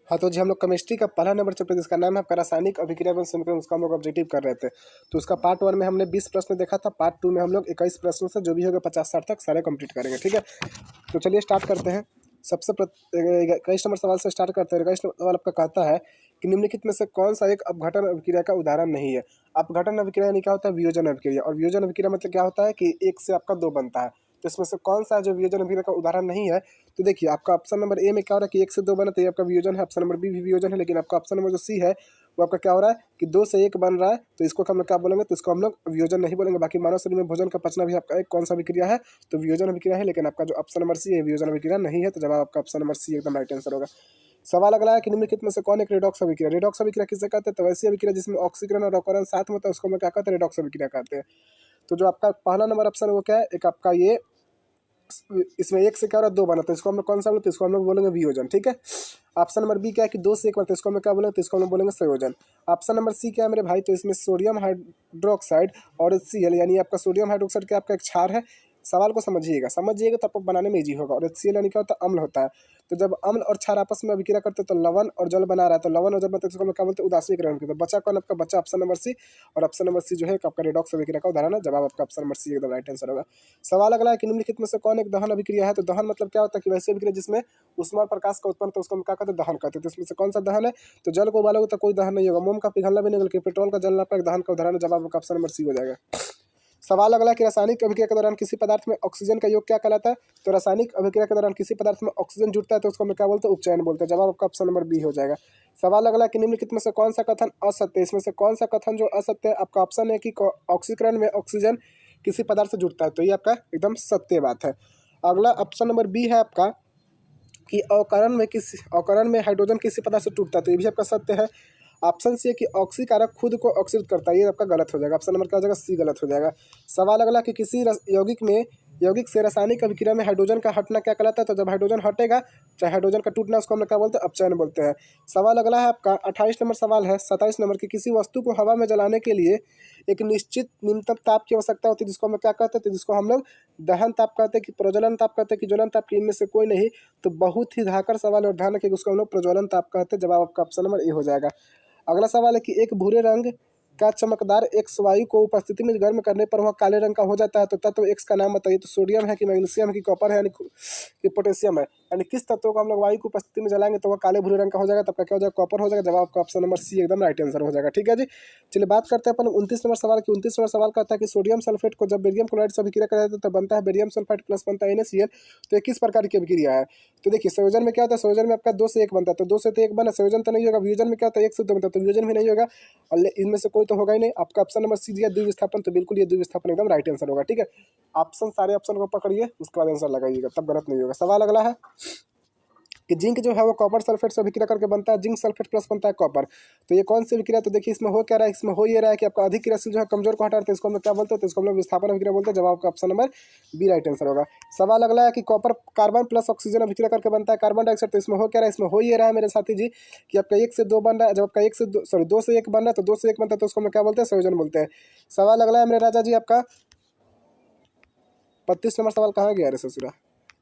हाँ तो जी हम लोग केमिस्ट्री का पहला नंबर चैप्टर जिसका नाम है आपका रासायनिक अभिक्रिया एवं समीकरण, उसका हम लोग ऑब्जेक्टिव कर रहे थे। तो उसका पार्ट 1 में हमने 20 प्रश्न देखा था, पार्ट 2 में हम लोग 21 प्रश्नों से जो भी होगा 50-60 तक सारे कंप्लीट करेंगे। ठीक है, तो चलिए स्टार्ट करते हैं। सबसे 21 नंबर सवाल से स्टार्ट करते हैं। 21 नंबर सवाल आपका कहता है कि निम्नलिखित में से कौन सा एक अपघटन अभिक्रिया का उदाहरण नहीं है। अपघटन अभिक्रिया यानी क्या होता है, वियोजन अभिक्रिया। और वियोजन अभिक्रिया मतलब क्या होता है कि एक से आपका दो बनता है। तो इसमें से कौन सा जो वियोजन अभिक्रिया का उदाहरण नहीं है, तो देखिए आपका ऑप्शन नंबर ए में क्या हो रहा है कि एक से दो बना, तो ये आपका वियोजन है। ऑप्शन नंबर बी भी वियोजन है, लेकिन आपका ऑप्शन नंबर जो सी है वो आपका क्या हो रहा है कि दो से एक बन रहा है, तो इसको हम लोग क्या बोलेंगे, तो इसको हम लोग वियोजन नहीं बोलेंगे। बाकी मानव शरीर में भोजन का पचना भी आपका एक कौन सा अभिक्रिया है, तो वियोजन अभिक्रिया है। लेकिन आपका जो ऑप्शन नंबर सी है वियोजन अभिक्रिया नहीं है, तो जवाब आपका ऑप्शन नंबर सी एकदम राइट आंसर होगा। सवाल अगला है कि निम्नलिखित में से कौन एक रेडॉक्स अभिक्रिया। रेडॉक्स अभिक्रिया किसे कहते हैं, तो वैसी अभिक्रिया जिसमें ऑक्सीकरण और अवकरण साथ में होता है उसको हम क्या कहते हैं, रेडॉक्स अभिक्रिया कहते हैं। तो जो आपका पहला नंबर ऑप्शन है वो क्या है, एक आपका ये इसमें एक से क्या हो रहा है दो बना, तो इसको हम लोग कौन सा बोलते हैं, इसको हम लोग बोलेंगे वियोजन। ठीक है, ऑप्शन नंबर बी क्या है कि दो से एक बनता है, इसको हम लोग क्या बोलेंगे, तो इसको हम लोग बोलेंगे संयोजन। ऑप्शन नंबर सी क्या है मेरे भाई, तो इसमें सोडियम हाइड्रोक्साइड और HCl यानी आपका सोडियम हाइड्रोक्साइड क्या आपका एक क्षार है। सवाल को समझिएगा तो आपको बनाने में इजी होगा। और HCl यानी क्या होता है, अम्ल होता है। तो जब अम्ल और क्षार आपस में अभिक्रिया करते हैं तो लवण और जल बना रहा है, तो लवण और जल बनते हैं इसको हम क्या बोलते हैं, उदासीकरण। तो बचा कौन आपका, बचा ऑप्शन नंबर सी। और ऑप्शन नंबर सी जो है आपका रेडॉक्स अभिक्रिया का उदाहरण है। जवाब आपका ऑप्शन नंबर सी एकदम राइट आंसर होगा। सवाल अगला है कि निम्नलिखित में से कौन एक दहन अभिक्रिया है। तो दहन मतलब क्या होता है कि वैसे अभिक्रिया जिसमें ऊष्मा और प्रकाश का उत्पन्न, तो उसको हम क्या कहते हैं, दहन कहते हैं। तो इसमें से कौन सा दहन है, तो जल को उबालोगे तो कोई दहन नहीं होगा, मोम का पिघलना भी नहीं, बल्कि पेट्रोल का जलना पर दहन का उदाहरण है। जवाब आपका ऑप्शन नंबर सी हो जाएगा। सवाल अगला कि रासायनिक अभिक्रिया के दौरान किसी पदार्थ में ऑक्सीजन का योग क्या कहलाता है। तो रासायनिक अभिक्रिया के दौरान किसी पदार्थ में ऑक्सीजन जुड़ता है तो उसको हम क्या बोलते हैं, उपचयन बोलते हैं। जवाब आपका ऑप्शन नंबर बी हो जाएगा। सवाल अगला कि निम्नलिखित में से कौन सा कथन असत्य है। इसमें से कौन सा कथन जो असत्य है, आपका ऑप्शन है कि ऑक्सीकरण में ऑक्सीजन किसी पदार्थ से जुड़ता है, तो ये आपका एकदम सत्य बात है। अगला ऑप्शन नंबर बी है आपका कि अवकरण में हाइड्रोजन किसी पदार्थ से टूटता है, तो ये भी आपका सत्य है। ऑप्शन सी है कि ऑक्सीकारक खुद को ऑक्सीकृत करता है, ये आपका गलत हो जाएगा। ऑप्शन नंबर क्या हो जाएगा, सी गलत हो जाएगा। सवाल अगला कि किसी यौगिक से रासायनिक अभिक्रिया में हाइड्रोजन का हटना क्या कहलाता है। तो जब हाइड्रोजन हटेगा, चाहे हाइड्रोजन का टूटना, उसको हम लोग क्या बोलते हैं, अपचयन बोलते हैं। सवाल अगला है आपका 28 नंबर सवाल है। 27 नंबर की किसी वस्तु को हवा में जलाने के लिए एक निश्चित न्यूनतम ताप की आवश्यकता होती है, जिसको हम लोग क्या कहते हैं, तो जिसको हम लोग दहन ताप कहते हैं, कि प्रज्वलन ताप कहते हैं, कि ज्वलन ताप, की इनमें से कोई नहीं। तो बहुत ही धाकर सवाल और ध्यान रखिएगा, उसको हम लोग प्रज्वलन ताप कहते हैं। जवाब आपका ऑप्शन नंबर ए हो जाएगा। अगला सवाल है कि एक भूरे रंग का चमकदार एक्स वायु को उपस्थिति में गर्म करने पर वह काले रंग का हो जाता है, तो तत्व एक्स का नाम बताइए। तो सोडियम है कि मैग्नीशियम है कि कॉपर है यानी कि पोटेशियम है, यानी किस तत्व को हम लोग वायु की उपस्थिति में जलाएंगे तो वह काले भूरे रंग का हो जाएगा, तब क्या हो जाएगा, कॉपर हो जाएगा। जवाब आपका ऑप्शन नंबर सी एकदम राइट आंसर हो जाएगा। ठीक है जी, चलिए बात करते हैं अपन 29 नंबर सवाल की। 29 नंबर सवाल कहता है कि सोडियम सल्फेट को जब बेरियम क्लोराइड से अभिक्रिया कराया जाता है तो बनता है बेरियम सल्फाइड प्लस बनता है NaCl। तो ये किस प्रकार की अभिक्रिया है। तो देखिए संयोजन में क्या होता है, संयोजन में आपका दो से एक बनता है, तो दो से तो एक बना, संयोजन तो नहीं होगा। वियोजन में क्या होता है, एक से दो बनता है, तो वियोजन भी नहीं होगा। और इनमें से कोई तो होगा ही नहीं। आपका ऑप्शन नंबर सी दिया द्विविस्थापन, तो बिल्कुल ये द्विविस्थापन एकदम राइट आंसर होगा। ठीक है, ऑप्शन सारे ऑप्शन को पकड़िए, उसके बाद आंसर लगाइएगा, तब गलत नहीं होगा। सवाल अगला है कि जिंक जो है वो कॉपर सल्फेट से अभिक्रिया करके बनता है, जिंक सल्फेट प्लस बनता है कॉपर। तो ये कौन सी अभिक्रिया, तो देखिए इसमें हो क्या रहा है, इसमें हो ये रहा है कि आपका अधिक क्रियाशील जो है कमजोर को हटाते हैं, इसको हम लोग क्या बोलते हैं, तो इसको हम लोग विस्थापन अभिक्रिया बोलते हैं। जवाब आपका option number B right answer होगा। सवाल अगला है कि कॉपर कार्बन प्लस ऑक्सीजन अभिक्रिया करके बनता है कार्बन डाइऑक्साइड। तो इसमें हो क्या रहा है, इसमें हो ये रहा है मेरे साथी जी कि आपका एक से दो बन रहा है। जब आपका दो से एक बन रहा है, तो दो से एक बनता है, तो उसको हम लोग क्या बोलते हैं, संयोजन बोलते हैं। सवाल अगला है मेरे राजा जी आपका 32 नंबर सवाल कहाँ गया रे ससुरा।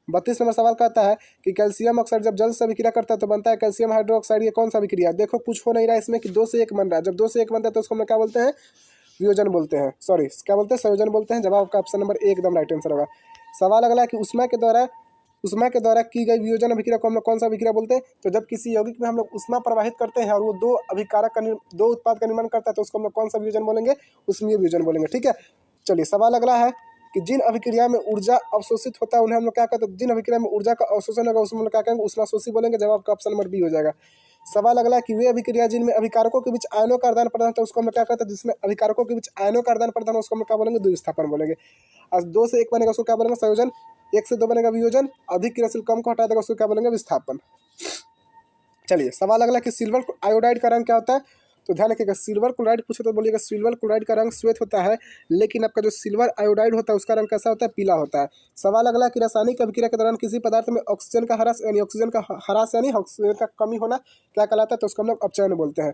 32 नंबर सवाल कहता है कि कैल्शियम ऑक्साइड जब जल से अभिक्रिया करता है तो बनता है कैल्शियम हाइड्रोक्साइड। ये कौन सा अभिक्रिया, देखो कुछ हो नहीं रहा है इसमें कि दो से एक बन रहा है। जब दो से एक बनता है तो उसको हम क्या बोलते हैं, वियोजन बोलते हैं, सॉरी क्या बोलते हैं, संयोजन बोलते हैं। जवाब आपका ऑप्शन नंबर ए एकदम राइट आंसर होगा। सवाल अगला है कि उष्मा के द्वारा की गई वियोजन अभिक्रिया को हम लोग कौन सा अभिक्रिया बोलते हैं। तो जब किसी यौगिक में हम लोग उष्मा प्रवाहित करते हैं और वो दो उत्पाद का निर्माण करता है, तो उसको हम लोग कौन सा वियोजन बोलेंगे, उष्मीय वियोजन बोलेंगे। ठीक है, चलिए सवाल अगला है कि जिन अभिक्रिया में ऊर्जा अवशोषित होता है उन्हें हम लोग क्या कहते हैं, जिन अभिक्रिया में ऊर्जा का अवशोषण होगा उसमें हम लोग क्या कहेंगे, उष्माशोषी बोलेंगे। जवाब का ऑप्शन नंबर बी हो जाएगा। सवाल अगला है कि वे अभिक्रिया जिनमें अभिकारकों के बीच आयनों का आदान प्रदान होता है उसको हम क्या कहते हैं, जिसमें अभिकारकों के बीच आयनों का आदान प्रदान उसको हम क्या बोलेंगे, द्विविस्थापन बोलेंगे। और दो से एक बनेगा उसको क्या बोलेंगे, संयोजन। एक से दो बनेगा वियोजन, अधिक क्रियाशील कम को हटा देगा उसको क्या बोलेंगे, विस्थापन। चलिए सवाल अगला कि सिल्वर आयोडाइड का रंग क्या होता है। तो ध्यान रखिएगा, सिल्वर क्लोराइड पूछे तो बोलिएगा सिल्वर क्लोराइड का रंग श्वेत होता है, लेकिन आपका जो सिल्वर आयोडाइड होता है उसका रंग कैसा होता है, पीला होता है। सवाल अगला कि रासायनिक अभिक्रिया के दौरान किसी पदार्थ में ऑक्सीजन का ह्रास यानी ऑक्सीजन का कमी होना क्या कहलाता है, तो उसको हम लोग अपचयन बोलते हैं।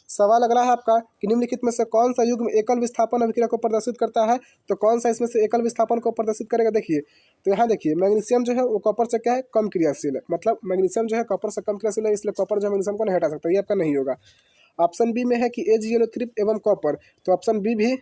सवाल अगला है आपका कि निम्नलिखित में से कौन सा युग्म एकल विस्थापन अभिक्रिया को प्रदर्शित करता है। तो कौन सा इसमें से एकल विस्थापन को प्रदर्शित करेगा, देखिए तो यहाँ देखिए मैग्नीशियम जो है वो कॉपर से क्या है, कम क्रियाशील है, मतलब मैग्नीशियम जो है कॉपर से कम क्रियाशील है, इसलिए कॉपर जो है मैग्नीशियम को नहीं हटा सकता, ये आपका नहीं होगा। ऑप्शन बी में है कि AgNO3 एवं कॉपर, तो ऑप्शन बी भी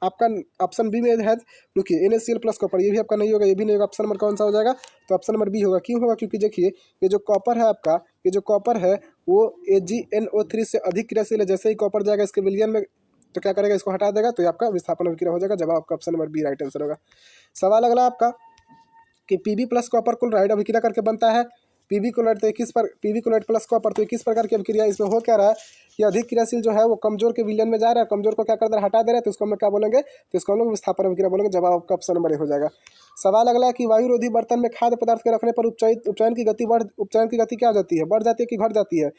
आपका, ऑप्शन बी में है देखिए NaCl प्लस कॉपर, ये भी आपका नहीं होगा, ये भी नहीं होगा। ऑप्शन नंबर कौन सा हो जाएगा, तो ऑप्शन नंबर बी होगा। क्यों होगा, क्योंकि देखिए ये जो कॉपर है आपका, ये जो कॉपर है वो AgNO3 से अधिक क्रियाशील है। जैसे ही कॉपर जाएगा इसके विलयन में तो क्या करेगा, इसको हटा देगा, तो ये आपका विस्थापन अभिक्रिया हो जाएगा। जवाब आपका option number B right answer होगा। सवाल अगला आपका कि Pb प्लस कॉपर क्लोराइड अभिक्रिया करके बनता है पीबी क्लोराइड, तो पीबी क्लोराइड प्लस कॉपर, तो 21 प्रकार की अभिक्रिया। इसमें हो क्या रहा है कि अधिक क्रियाशील जो है वो कमजोर के विलयन में जा रहा है, कमजोर को क्या कर दे रहा है, हटा दे रहा है, तो इसको हम क्या बोलेंगे, तो इसको हम लोग विस्थापन अभिक्रिया बोलेंगे। जवाब आपका ऑप्शन नंबर ए हो जाएगा। सवाल अगला है कि वायुरोधी बर्तन में खाद्य पदार्थ के रखने पर उपचयन की गति क्या हो जाती है, बढ़ जाती है कि घट जाती है।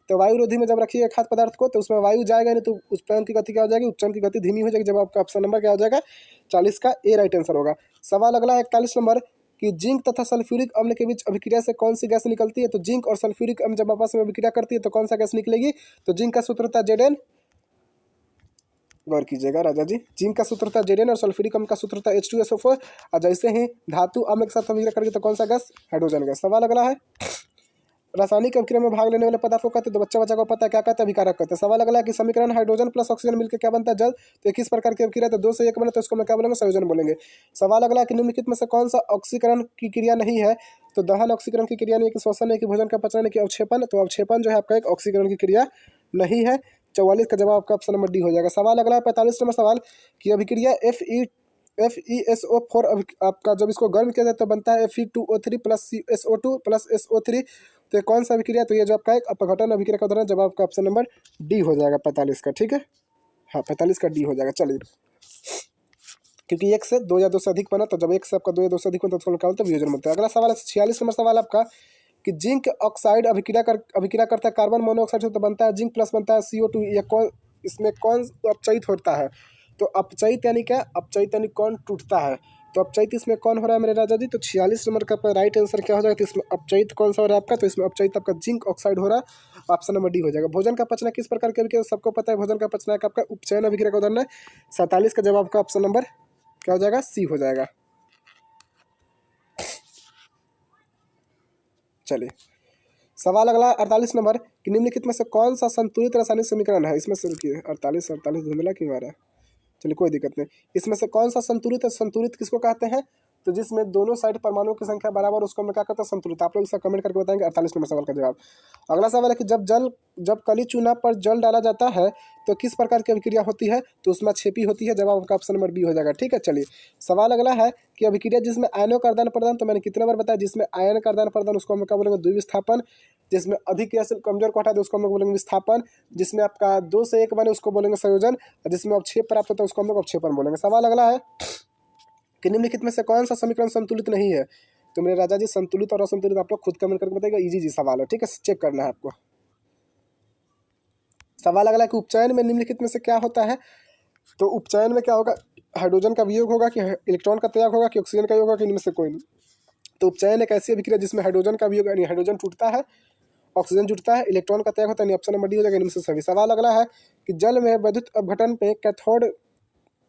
तो वायुरोधी में जब रखिए खाद्य पदार्थ को तो उसमें वायु जाएगा नहीं, तो उपचयन की गति क्या हो जाएगी, उपचयन की गति धीमी हो जाएगी। जब आपका ऑप्शन नंबर क्या हो जाएगा, 40 का ए राइट आंसर होगा। सवाल अगला है 41 नंबर कि जिंक तथा सल्फ्यूरिक अम्ल के बीच अभिक्रिया से कौन सी गैस निकलती है। तो जिंक और सल्फ्यूरिक अम्ल जब आपस में अभिक्रिया करती है तो कौन सा गैस निकलेगी, तो जिंक का सूत्र था Zn, गौर कीजिएगा राजा जी, जिंक का सूत्र था Zn और सल्फ्यूरिक अम्ल का सूत्र था H2SO4। और जैसे ही धातु अम्ल के साथ अभिक्रिया करेगी तो कौन सा गैस, हाइड्रोजन गैस। सवाल अगला है रासायनिक अभिक्रिया में भाग लेने वाले पदार्थ को कहते हैं, तो बच्चा को पता है क्या कहते हैं, अभिकारक कहते हैं। सवाल अगला है कि समीकरण हाइड्रोजन प्लस ऑक्सीजन मिलकर क्या बनता है, जल। तो किस प्रकार की अभिक्रिया, तो 2 से 1 बने, तो इसको मैं क्या बोलेंगे, संयोजन बोलेंगे। सवाल अगला है कि निम्नलिखित में से कौन सा ऑक्सीकरण की क्रिया नहीं है। तो दहन ऑक्सीकरण की क्रिया नहीं है, कि श्वसन नहीं, कि भोजन का पचन नहीं, कि अवक्षेपन। तो अवक्षेपन जो है आपका एक ऑक्सीकरण की क्रिया नहीं है। 44 का जवाब आपका ऑप्शन नंबर डी हो जाएगा। सवाल अगला है 45 नंबर सवाल कि अभिक्रिया FeSO4 आपका जब इसको गर्म किया जाए तो बनता है Fe2O3 plus SO2 plus SO3। तो ये कौन सा अभिक्रिया, तो ये जो आपका एक अपघटन अभिक्रिया का उदाहरण। जवाब आपका ऑप्शन नंबर डी हो जाएगा 45 का, ठीक है, हाँ 45 का डी हो जाएगा। चलिए, क्योंकि 1 से 2 या 2 से अधिक बना, तो जब 1 से आपका 2 या 2 से अधिक बना तो उसको क्या बोलते हैं, वियोजन बोलते हैं। अगला सवाल है 46 नंबर सवाल आपका कि जिंक ऑक्साइड अभिक्रिया करता है कार्बन मोनोऑक्साइड से, तो बनता है जिंक प्लस बनता है CO2। ये कौन, इसमें कौन अपचयित होता है, तो अपचयित यानी क्या, अपचयित यानी कौन टूटता है। तो अपचयित इसमें कौन हो रहा है मेरे राजा जी, तो 46 नंबर का राइट आंसर क्या हो जाएगा, तो इसमें अपचयित कौन सा हो रहा है आपका, तो इसमें अपचयित आपका जिंक ऑक्साइड हो रहा है। ऑप्शन नंबर डी हो जाएगा। भोजन का पचना किस प्रकार के अभिक्रिया, सबको पता है भोजन का पचना का आपका उपचयन अभिक्रिया का उदाहरण है। 47 का जवाब आपका ऑप्शन नंबर क्या हो जाएगा, सी हो जाएगा। चलिए, सवाल अगला 48 नंबर कि निम्नलिखित में से कौन सा संतुलित रासायनिक समीकरण है। इसमें से रुकिए, 48 धुंधला क्यों आ रहा है, चलिए कोई दिक्कत नहीं। इसमें से कौन सा संतुलित है, संतुलित किसको कहते हैं, तो जिसमें दोनों साइड परमाणुओं की संख्या बराबर, उसको हम क्या कहते हैं, संतुलित। आप लोग इसका कमेंट करके बताएंगे 48 नंबर सवाल का जवाब। अगला सवाल है कि जब कली चूना पर जल डाला जाता है तो किस प्रकार की अभिक्रिया होती है, तो उसमें छेपी होती है। जवाब आपका ऑप्शन नंबर बी हो जाएगा, ठीक है। चलिए, सवाल अगला है कि अभिक्रिया जिसमें आयनों का आदान प्रदान, तो मैंने कितने बार बताया, जिसमें आयन का आदान प्रदान उसको हम क्या बोलेंगे, द्विविस्थापन। जिसमें अधिक क्रियाशील कमजोर को हटा दे उसको हम लोग बोलेंगे विस्थापन। जिसमें आपका 2 से 1 बने उसको बोलेंगे संयोजन। और जिसमें अवक्षेप प्राप्त होता है उसको हम लोग अवक्षेपन बोलेंगे। सवाल अगला है कि निम्नलिखित में से कौन सा समीकरण संतुलित नहीं है। तो मेरे राजा जी संतुलित और असंतुलित आप लोग खुद कमेंट करके बताइएगा, इजी सवाल है, ठीक है, चेक करना है आपको। सवाल अगला कि उपचयन में निम्नलिखित में से क्या होता है। तो उपचयन में क्या होगा, हाइड्रोजन का वियोग होगा, कि इलेक्ट्रॉन का त्याग होगा, कि ऑक्सीजन का योग होगा, कि इनमें से कोई नहीं। तो उपचयन एक ऐसी अभिक्रिया जिसमें हाइड्रोजन का वियोग यानी हाइड्रोजन टूटता है, ऑक्सीजन जुड़ता है, इलेक्ट्रॉन का त्याग होता है। ऑप्शन नंबर डी हो जाएगा, इनमें से सभी। सवाल अगला है कि जल में विद्युत अपघटन पे कैथोड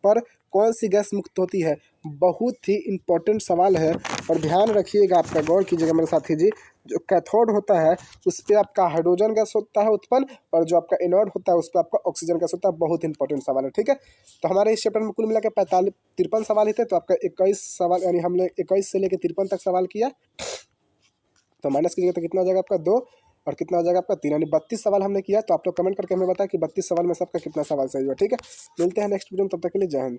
पर कौन सी गैस मुक्त होती है। बहुत ही इंपॉर्टेंट सवाल है और ध्यान रखिएगा, आपका गौर कीजिएगा मेरे साथी जी। जो कैथोड होता है उस पर आपका हाइड्रोजन गैस होता है उत्पन्न, और जो आपका एनोड होता है उस पर आपका ऑक्सीजन गैस होता है। बहुत इंपॉर्टेंट सवाल है, ठीक है। तो हमारे इस चैप्टर में कुल मिला के 53 सवाल ही थे, तो आपका 21 सवाल यानी हमने 21 से लेकर 53 तक सवाल किया। तो माइनस कीजिएगा तो कितना हो जाएगा आपका 2, और कितना हो जाएगा आपका 3, यानी 32 सवाल हमने किया। तो आप लोग कमेंट करके हमें बताया कि 32 सवाल में सबका कितना सवाल सही हुआ, ठीक है। मिलते हैं नेक्स्ट वीडियो में, तब तक के लिए जय हिंद।